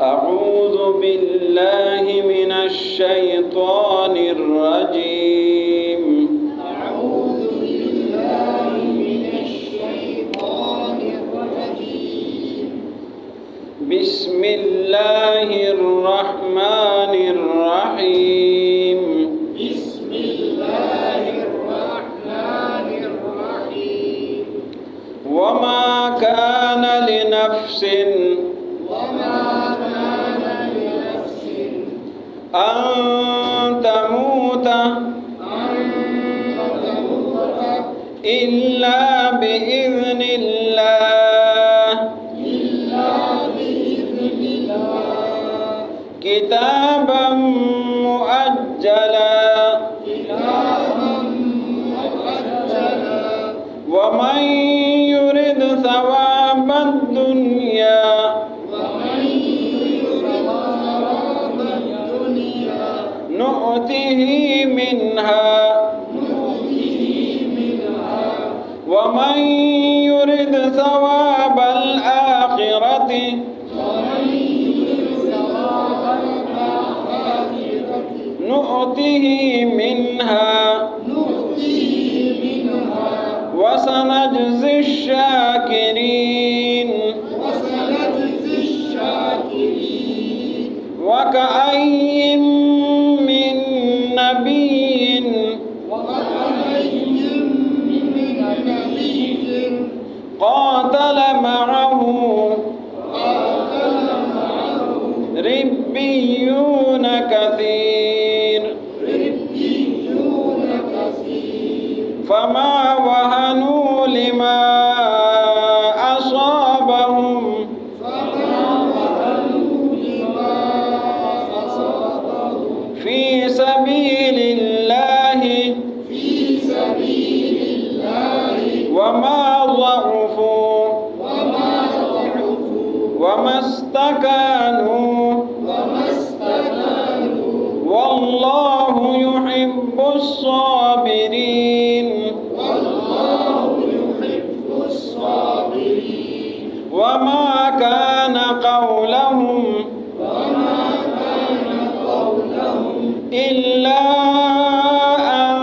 أعوذ بالله من الشيطان الرجيم. أعوذ بالله من الشيطان الرجيم. بسم الله الرحمن الرحيم. بسم الله الرحمن الرحيم. وما كان لنفس وما كان لنفس أن تموت إلا بإذن الله كتابا مؤجلا. ومن يرد ثواب الدنيا نؤته منها ومن يرد ثواب الآخرة نؤته منها وسنجزي الشاكرين. وكأي من نبي قاتل معه ربيون كثير فما وهنوا لما أصابهم في سبيل الله وما ضعفوا وما استكانوا والله يحب الصابرين. وما كان قولهم إلا أن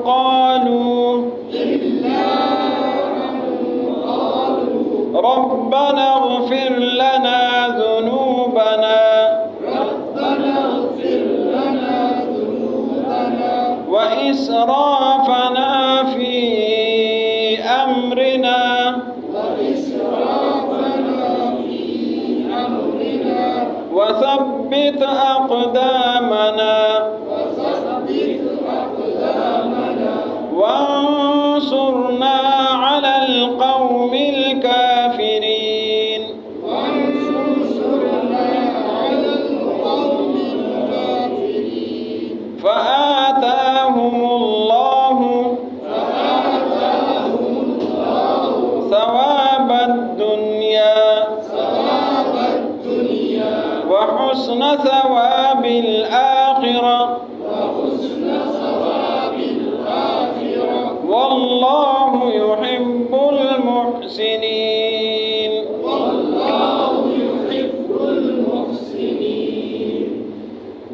قالوا ربنا اغفر لنا ذنوبنا وإسرافنا في أمرنا وثبت أقدامنا وانصرنا على القوم الكافرين. فآتاهم الله ثواب الدنيا وحسن ثواب الآخرة والله يحب المحسنين.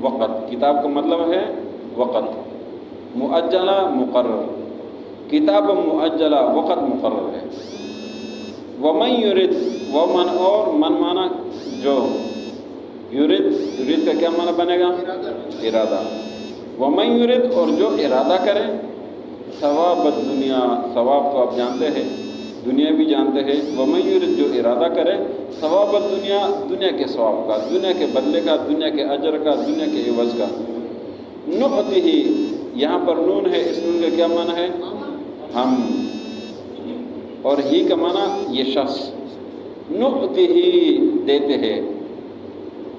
وقت، کتاب کا مطلب ہے وقت، مؤجلہ مقرر، کتاب مؤجلہ وقت مقرر ہے۔ ومن یرد، ومن اور من مانا جو، یرد، یرد کا کیا معنی بنے گا؟ ارادہ۔ ومن یرد اور جو ارادہ کرے، ثواب الدنیا، ثواب تو آپ جانتے ہیں، دنیا بھی جانتے ہیں۔ ومن یرد جو ارادہ کرے، ثواب الدنیا، دنیا کے ثواب کا، دنیا کے بدلے کا، دنیا کے اجر کا، دنیا کے عوض کا۔ نؤتہ، یہاں پر نون ہے، اس نون کا کیا معنی ہے؟ ہم، اور ہی کا معنی یہ شخص، نؤتہ دیتے ہیں،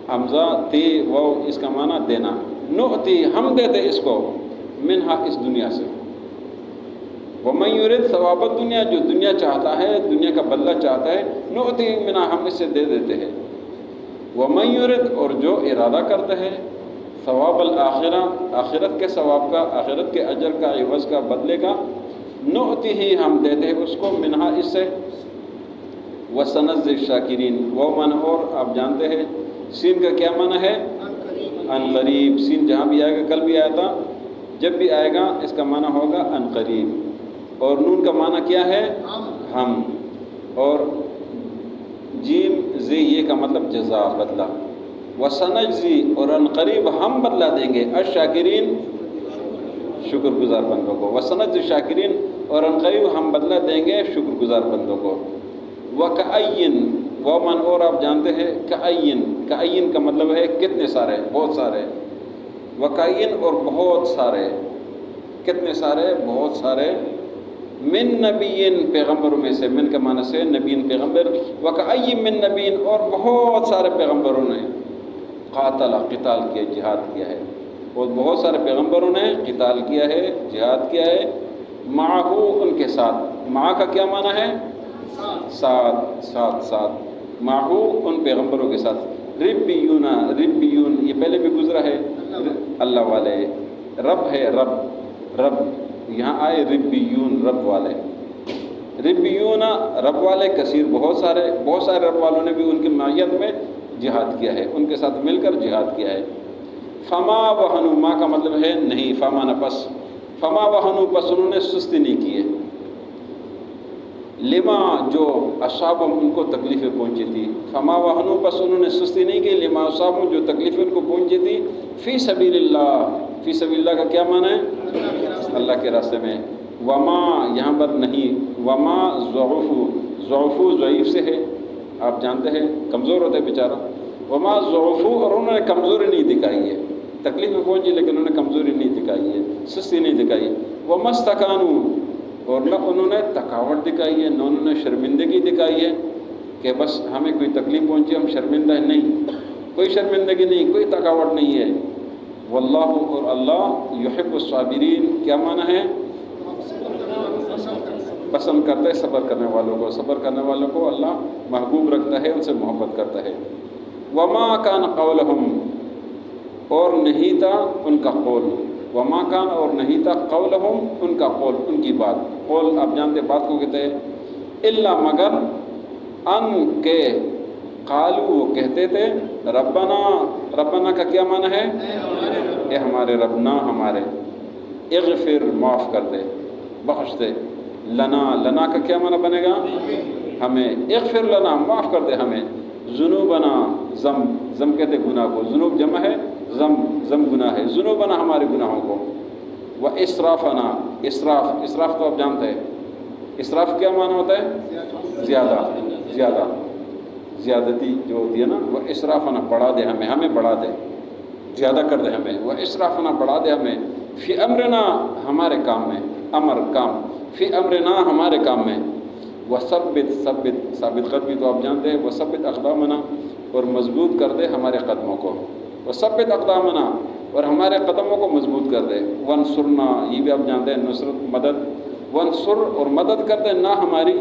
حمزہ تی وہ اس کا معنی دینا، نؤتی ہم دیتے اس کو، منہا اس دنیا سے۔ ومن یرد ثواب الدنیا، جو دنیا چاہتا ہے، دنیا کا بدلہ چاہتا ہے، نؤتی منہا ہم اس سے دے دیتے ہیں۔ ومن یرد اور جو ارادہ کرتا ہے، ثواب الآخرہ، آخرت کے ثواب کا، آخرت کے اجر کا، عوض کا، بدلے کا، نؤتی ہی ہم دیتے ہیں اس کو، منہا اس سے۔ وسنجزی الشاکرین، وہ معنی اور آپ جانتے ہیں، سین کا کیا معنی ہے؟ ان قریب، سین جہاں بھی آئے گا، کل بھی آیا تھا، جب بھی آئے گا اس کا معنی ہوگا ان قریب۔ اور نون کا معنی کیا ہے؟ ہم، اور جیم زی یہ کا مطلب جزا، بدلہ۔ وسنجزی اور ان قریب ہم بدلہ دیں گے، الشاکرین شکر گزار بندوں کو، وسنجزی الشاکرین اور ان قریب ہم بدلہ دیں گے شکر گزار بندوں کو۔ وکأین، وہ من اور آپ جانتے ہیں، کأین، کأین کا مطلب ہے کتنے سارے، بہت سارے، وکأین اور بہت سارے، کتنے سارے، بہت سارے، من نبیین پیغمبروں میں سے، من کا معنی سے نبیین پیغمبر، وکأین من نبیین اور بہت سارے پیغمبروں نے قاتل قتال کیا، جہاد کیا ہے، اور بہت سارے پیغمبروں نے قتال کیا ہے، جہاد کیا ہے، معہو ان کے ساتھ، مع کا کیا معنی ہے؟ ساتھ، ساتھ، ساتھ، معہو ان پیغمبروں کے ساتھ، ربیون، ربیون یہ پہلے بھی گزرا ہے، اللہ والے، رب ہے، رب، رب یہاں آئے ربیون، رب والے، ربیون رب والے، کثیر بہت سارے، بہت سارے رب والوں نے بھی ان کی معیت میں جہاد کیا ہے، ان کے ساتھ مل کر جہاد کیا ہے۔ فما وہنوا، ما کا مطلب ہے نہیں، فما نہ پس، فما وہنوا پس انہوں نے سستی نہیں کی ہے، لما جو اصابہم ان کو تکلیفیں پہنچی تھی، فما وہنوا پس انہوں نے سستی نہیں کی، لما اصابہم جو تکلیفیں ان کو پہنچی تھی، فی سبیل اللہ، فی سبیل اللہ کا کیا معنی ہے؟ اللہ کے راستے میں۔ وما یہاں پر نہیں، وما ضعفوا، ضعفوا ضعیف سے ہے، آپ جانتے ہیں کمزور ہوتا ہے بیچارہ، وما ضعفوا اور انہوں نے کمزوری نہیں دکھائی ہے، تکلیف میں پہنچی لیکن انہوں نے کمزوری نہیں دکھائی ہے، سستی نہیں دکھائی، وما استکانوا اور نہ انہوں نے تھکاوٹ دکھائی ہے، نہ انہوں نے شرمندگی دکھائی ہے کہ بس ہمیں کوئی تکلیف پہنچی ہم شرمندہ ہیں، نہیں، کوئی شرمندگی نہیں، کوئی تھکاوٹ نہیں ہے۔ واللہ اور اللہ یحب الصابرین، کیا معنی ہے؟ پسند کرتا ہے صبر کرنے والوں کو، صبر کرنے والوں کو اللہ محبوب رکھتا ہے، ان سے محبت کرتا ہے۔ وما کان قولہم اور نہیں تھا ان کا قول، وما کان اور نہیں تھا قولہم ان کا قول، ان کی بات، قول آپ جانتے بات کو کہتے ہیں، الا مگر ان کے قالو وہ کہتے تھے، ربنا، ربنا کا کیا معنی ہے؟ اے ہمارے رب، نہ ہمارے، اغفر معاف کر دے، بخش دے، لنا، لنا کا کیا معنی بنے گا؟ ہمیں، اغفر لنا معاف کر دے ہمیں، ذنوبنا، ذنب، ذنب کہتے گناہ کو، ذنوب جمع ہے، ذنب، ذنب گناہ ہے، ذنوبنا ہمارے گناہوں کو، و اسرافنا، اسراف، اسراف تو آپ جانتے ہیں، اسراف کیا معنی ہوتا ہے؟ زیادہ، زیادہ، زیادتی جو ہوتی ہے نا، وہ اسرافنا بڑھا دے ہمیں، ہمیں بڑھا دے، زیادہ کر دے ہمیں، وہ اسرافنا بڑھا دے ہمیں، فی امرنا ہمارے کام میں، امر کام، فی امرنا ہمارے کام میں، وثبت، ثبت، ثابت قدمی تو آپ جانتے ہیں، وثبت اقدامنا اور مضبوط کر دے ہمارے قدموں کو، وثبت اقدامنا اور ہمارے قدموں کو مضبوط کر دے، وانصرنا یہ بھی آپ جانتے ہیں، نصرت، مدد، وانصر اور مدد کر دے نہ ہماری،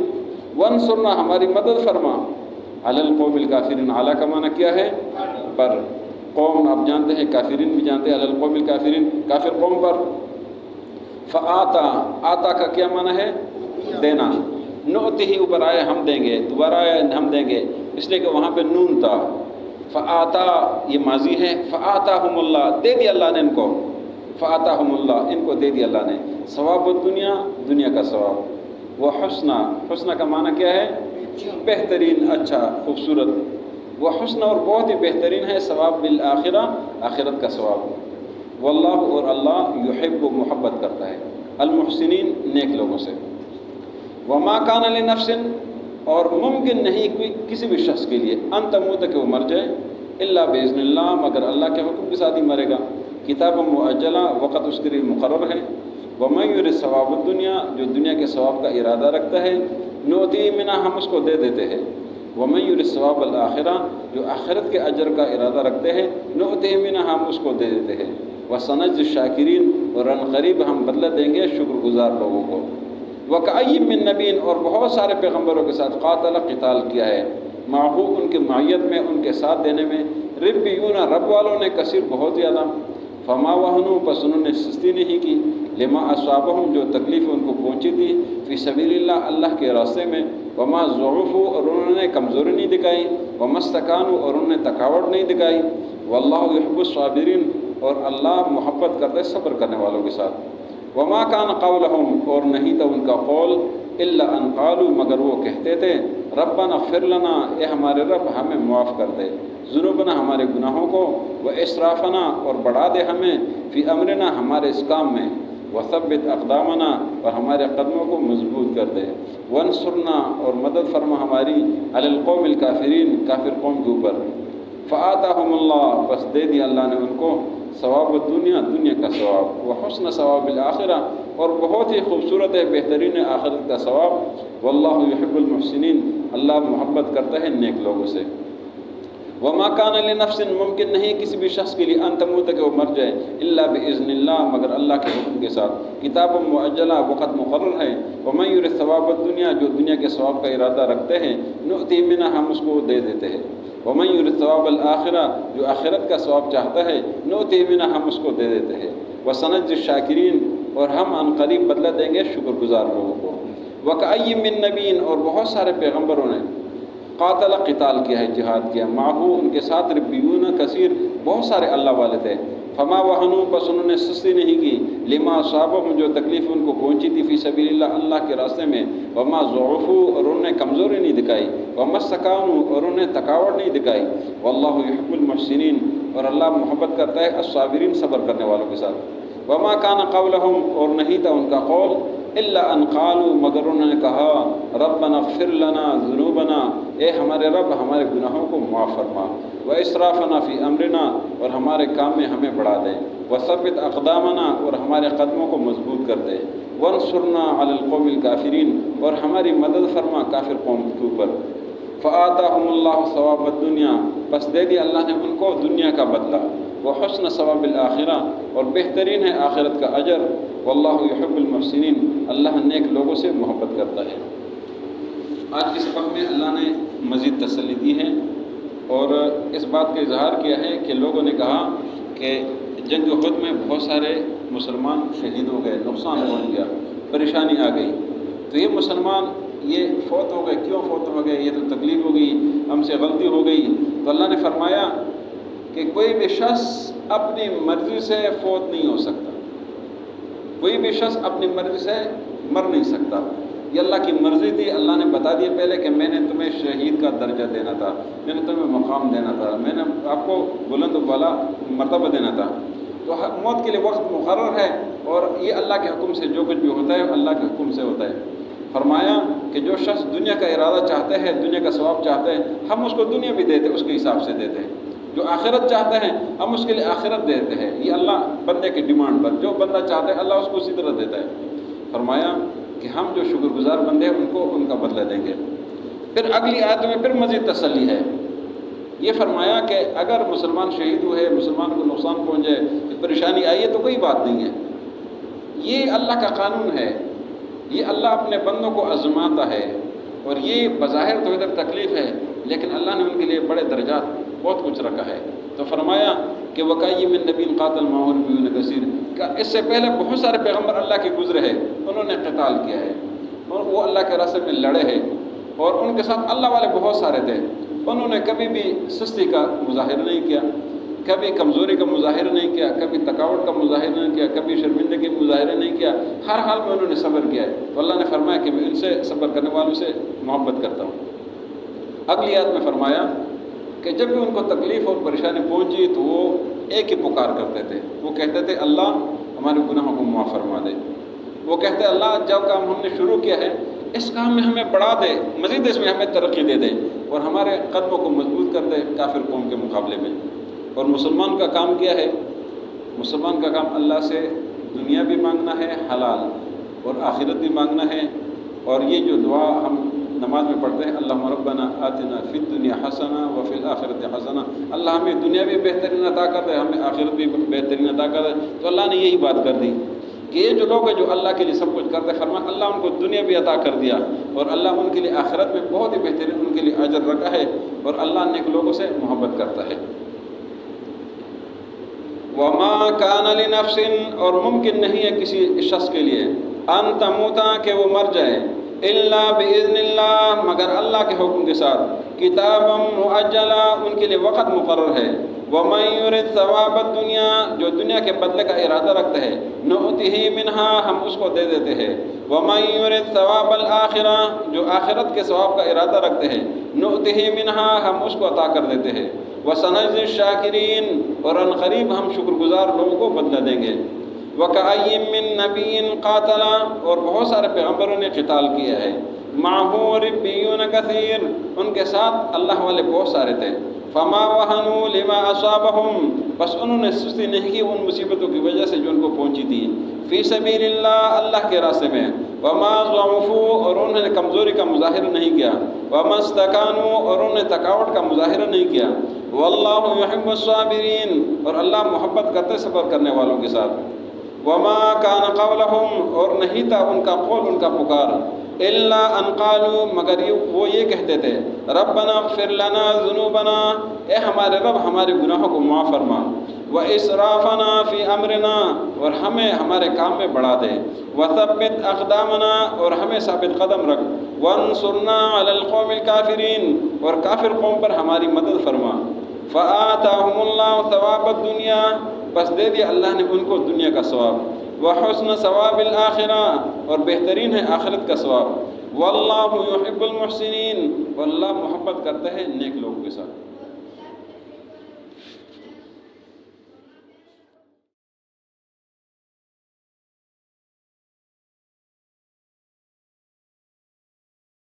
وانصرنا ہماری مدد فرما، علی القوم الکافرین، علی کا معنی کیا ہے؟ پر، قوم آپ جانتے ہیں، کافرین بھی جانتے ہیں، علی القوم الکافرین کافر قوم پر۔ فآتا، آتا کا کیا معنی ہے؟ دینا، نؤتہ اوپر آئے ہم دیں گے، دوبارہ آئے ہم دیں گے، اس لیے کہ وہاں پہ نون تھا، فآتا یہ ماضی ہے، فآتاہم اللہ دے دیا اللہ نے ان کو، فآتاہم اللہ ان کو دے دیا اللہ نے، ثواب الدنیا دنیا کا ثواب، وہ حسنہ، حسنہ کا معنی کیا ہے؟ بہترین، اچھا، خوبصورت، وہ حسنہ اور بہت ہی بہترین ہے ثواب بالآخرہ، آخرت کا ثواب، واللہ اور اللہ یحب محبت کرتا ہے المحسنین نیک لوگوں سے، وما کان لنفس اور ممکن نہیں کوئی کسی بھی شخص کے لیے ان تموت کہ وہ مر جائے الا باذن اللہ مگر اللہ کے حکم کے ساتھ ہی مرے گا، کتاب مؤجلہ وقت اس کے لیے مقرر ہے، ومن یرد ثواب الدنیا جو دنیا کے ثواب کا ارادہ رکھتا ہے نؤتی منہا ہم اس کو دے دیتے ہیں، ومن یرد ثواب الآخرہ جو آخرت کے اجر کا ارادہ رکھتے ہیں نؤتی منہا ہم اس کو دے دیتے ہیں، وسنجزی الشاکرین اور عنقریب ہم بدلہ دیں گے شکر گزار لوگوں کو، وکأی من نبین اور بہت سارے پیغمبروں کے ساتھ قاتل قتال کیا ہے، معہو ان کے معیت میں ان کے ساتھ دینے میں، ربیون رب والوں نے کثیر بہت زیادہ، فما وہنوا پس انہوں نے سستی نہیں کی، لما اصابہم جو تکلیف ان کو پہنچی تھی، فی سبیل اللہ اللہ کے راستے میں، وما ضعفوا اور انہوں نے کمزوری نہیں دکھائی، وما استکانوا اور انہوں نے تھکاوٹ نہیں دکھائی، واللہ یحب الصابرین اور اللہ محبت کرتا ہے صبر کرنے والوں کے ساتھ، وما کان قولہم اور نہیں تھا ان کا قول الا ان قالوا مگر وہ کہتے تھے ربنا اغفر لنا اے ہمارے رب ہمیں معاف کر دے، ذنوبنا ہمارے گناہوں کو، و اسرافنا اور بڑھا دے ہمیں، فی امرنا ہمارے اس کام میں، وثبت اقدامنا اور ہمارے قدموں کو مضبوط کر دے، وانصرنا اور مدد فرما ہماری، علی القوم الکافرین کافر قوم کے اوپر، فآتاہم اللہ بس دے دیا اللہ نے ان کو ثواب الدنیا دنیا کا ثواب، وحسن ثواب الآخرہ اور بہت ہی خوبصورت ہے بہترین ہے آخرت کا ثواب، واللہ یحب المحسنین اللہ محبت کرتا ہے نیک لوگوں سے، وما کان لنفس ممکن نہیں کسی بھی شخص کے لیے ان تموت کہ وہ مر جائے الا باذن اللہ مگر اللہ کے حکم کے ساتھ، کتاب مؤجلہ وقت مقرر ہے، ومن یرد ثواب الدنیا جو دنیا کے ثواب کا ارادہ رکھتے ہیں نؤتی منہا ہم اس کو دے دیتے ہیں، ومن یرد ثواب الآخرہ جو آخرت کا ثواب چاہتا ہے نؤتی منہا ہم اس کو دے دیتے ہیں، وسنجزی الشاکرین اور ہم عن قریب بدلہ دیں گے شکر گزار لوگوں کو، وکأی من نبین اور بہت سارے پیغمبروں نے قاتل قتال کیا ہے جہاد کیا، معہو ان کے ساتھ ربیون کثیر بہت سارے اللہ والے تھے، فما وہنوا بس انہوں نے سستی نہیں کی، لما اصابہم جو تکلیف ان کو پہنچی تھی، فی سبیل اللہ اللہ کے راستے میں، وما ضعفوا اور انہوں نے کمزوری نہیں دکھائی، وما استکانوا اور انہوں نے تھکاوٹ نہیں دکھائی، واللہ یحب المحسنین اور اللہ محبت کرتا ہے الصابرین صبر کرنے والوں کے ساتھ، وما کان قولہم اور نہیں تھا ان کا قول الا ان قالوا مگر انہوں نے کہا ربنا اغفر لنا ذنوبنا اے ہمارے رب ہمارے گناہوں کو معاف فرما، و اسرافنا فی امرنا اور ہمارے کام میں ہمیں بڑھا دے، وثبت اقدامنا اور ہمارے قدموں کو مضبوط کر دے، وانصرنا علی القوم الکافرین اور ہماری مدد فرما کافر قوم کے اوپر، فآتاہم اللہ ثواب الدنیا بس دے دیا اللہ نے ان کو دنیا کا بدلہ، وحسن ثواب الآخرہ اور بہترین ہے آخرت کا اجر، واللہ یحب المحسنین اللہ نیک لوگوں سے محبت کرتا ہے۔ آج کے سبق میں اللہ نے مزید تسلی دی ہے اور اس بات کا اظہار کیا ہے کہ لوگوں نے کہا کہ جنگ احد میں بہت سارے مسلمان شہید ہو گئے، نقصان ہو گیا، پریشانی آ گئی، تو یہ مسلمان یہ فوت ہو گئے، کیوں فوت ہو گئے، یہ تو تکلیف ہو گئی، ہم سے غلطی ہو گئی، تو اللہ نے فرمایا کہ کوئی بھی شخص اپنی مرضی سے فوت نہیں ہو سکتا، کوئی بھی شخص اپنی مرضی سے مر نہیں سکتا، یہ اللہ کی مرضی تھی، اللہ نے بتا دیا پہلے کہ میں نے تمہیں شہید کا درجہ دینا تھا، میں نے تمہیں مقام دینا تھا، میں نے آپ کو بلند و بالا مرتبہ دینا تھا، تو موت کے لیے وقت مقرر ہے اور یہ اللہ کے حکم سے جو کچھ بھی ہوتا ہے اللہ کے حکم سے ہوتا ہے۔ فرمایا کہ جو شخص دنیا کا ارادہ چاہتے ہیں، دنیا کا ثواب چاہتے ہیں، ہم اس کو دنیا بھی دیتے اس کے حساب سے دیتے ہیں، جو آخرت چاہتے ہیں ہم اس کے لیے آخرت دیتے ہیں، یہ اللہ بندے کی ڈیمانڈ پر، جو بندہ چاہتا ہے اللہ اس کو اسی طرح دیتا ہے۔ فرمایا کہ ہم جو شکر گزار بندے ہیں ان کو ان کا بدلہ دیں گے۔ پھر اگلی آیت میں پھر مزید تسلی ہے، یہ فرمایا کہ اگر مسلمان شہید ہوئے، مسلمان کو نقصان پہنچے، پریشانی آئی ہے تو کوئی بات نہیں ہے، یہ اللہ کا قانون ہے، یہ اللہ اپنے بندوں کو آزماتا ہے، اور یہ بظاہر تو ادھر تکلیف ہے لیکن اللہ نے ان کے لیے بڑے درجات بہت کچھ رکھا ہے۔ تو فرمایا کہ وکأی من نبی قاتل معہ ربیون کثیر، اس سے پہلے بہت سارے پیغمبر اللہ کے گزرے ہیں، انہوں نے قتال کیا ہے اور وہ اللہ کے راستے میں لڑے ہیں، اور ان کے ساتھ اللہ والے بہت سارے تھے. انہوں نے کبھی بھی سستی کا مظاہرہ نہیں کیا، کبھی کمزوری کا مظاہرہ نہیں کیا، کبھی تھکاوٹ کا مظاہرہ نہیں کیا، کبھی شرمندگی کا مظاہرہ نہیں کیا. ہر حال میں انہوں نے صبر کیا ہے. تو اللہ نے فرمایا کہ میں ان سے صبر کرنے والوں سے محبت کرتا ہوں. اگلی آیت میں فرمایا کہ جب بھی ان کو تکلیف اور پریشانی پہنچی تو وہ ایک ہی پکار کرتے تھے. وہ کہتے تھے اللہ ہمارے گناہوں کو معاف فرما دے. وہ کہتے اللہ جو کام ہم نے شروع کیا ہے اس کام میں ہمیں بڑھا دے، مزید اس میں ہمیں ترقی دے دے اور ہمارے قدموں کو مضبوط کر دے کافر قوم کے مقابلے میں. اور مسلمان کا کام کیا ہے؟ مسلمان کا کام اللہ سے دنیا بھی مانگنا ہے حلال اور آخرت بھی مانگنا ہے. اور یہ جو دعا ہم نماز میں پڑھتے ہیں اللہم ربنا آتنا فی الدنیا حسنہ وفی الآخرت حسنہ، اللہ ہمیں دنیا بھی بہترین عطا کر دے، ہمیں آخرت بھی بہترین عطا کر دے. تو اللہ نے یہی بات کر دی کہ یہ جو لوگ ہیں جو اللہ کے لیے سب کچھ کرتے ہیں، فرمایا اللہ ان کو دنیا بھی عطا کر دیا اور اللہ ان کے لیے آخرت میں بہت ہی بہترین ان کے لیے اجر رکھا ہے اور اللہ نیک لوگوں سے محبت کرتا ہے. وما کان لنفس، اور ممکن نہیں ہے کسی شخص کے لیے، ان تموتا کہ وہ مر جائے، الا باذن اللہ مگر اللہ کے حکم کے ساتھ، کتابا مؤجلا ان کے لیے وقت مقرر ہے. ومن یرد ثواب الدنیا جو دنیا کے بدلے کا ارادہ رکھتا ہے، نؤتہ منہا ہم اس کو دے دیتے ہیں. ومن یرد ثواب الآخرہ جو آخرت کے ثواب کا ارادہ رکھتے ہیں، نؤتہ منہا ہم اس کو عطا کر دیتے ہیں. وسنجزی الشاکرین اور ان قریب ہم شکر گزار لوگوں کو بدلہ دیں گے. وکأی من نبی قاتل اور بہت سارے پیغمبروں نے قتال کیا ہے. معہ ربیون کثیر ان کے ساتھ اللہ والے بہت سارے تھے. فما وہنوا لما اصابہم بس انہوں نے سستی نہیں کی ان مصیبتوں کی وجہ سے جو ان کو پہنچی تھی. فی سبیل اللہ اللہ کے راستے میں. وما ضعفوا اور انہوں نے کمزوری کا مظاہرہ نہیں کیا. وما استکانوا اور انہوں نے تھکاوٹ کا مظاہرہ نہیں کیا. واللہ یحب الصابرین اور اللہ محبت کرتے صبر کرنے والوں کے ساتھ. وما کان قولہم اور نہیں تھا ان کا قول ان کا پکار، الا ان قالوا مگر وہ یہ کہتے تھے ربنا اغفر لنا ذنوبنا اے ہمارے رب ہمارے گناہوں کو معاف فرما، واسرافنا فی امرنا اور ہمیں ہمارے کام میں بڑھا دے، وثبت اقدامنا اور ہمیں ثابت قدم رکھ، وانصرنا علی القوم الکافرین اور کافر قوم پر ہماری مدد فرما. فآتاہم اللہ ثواب الدنیا بس دے دیا اللہ نے ان کو دنیا کا ثواب، وحسن ثواب الآخرہ اور بہترین ہے آخرت کا ثواب. واللہ یحب المحسنین اور اللہ محبت کرتا ہے نیک لوگوں کے ساتھ.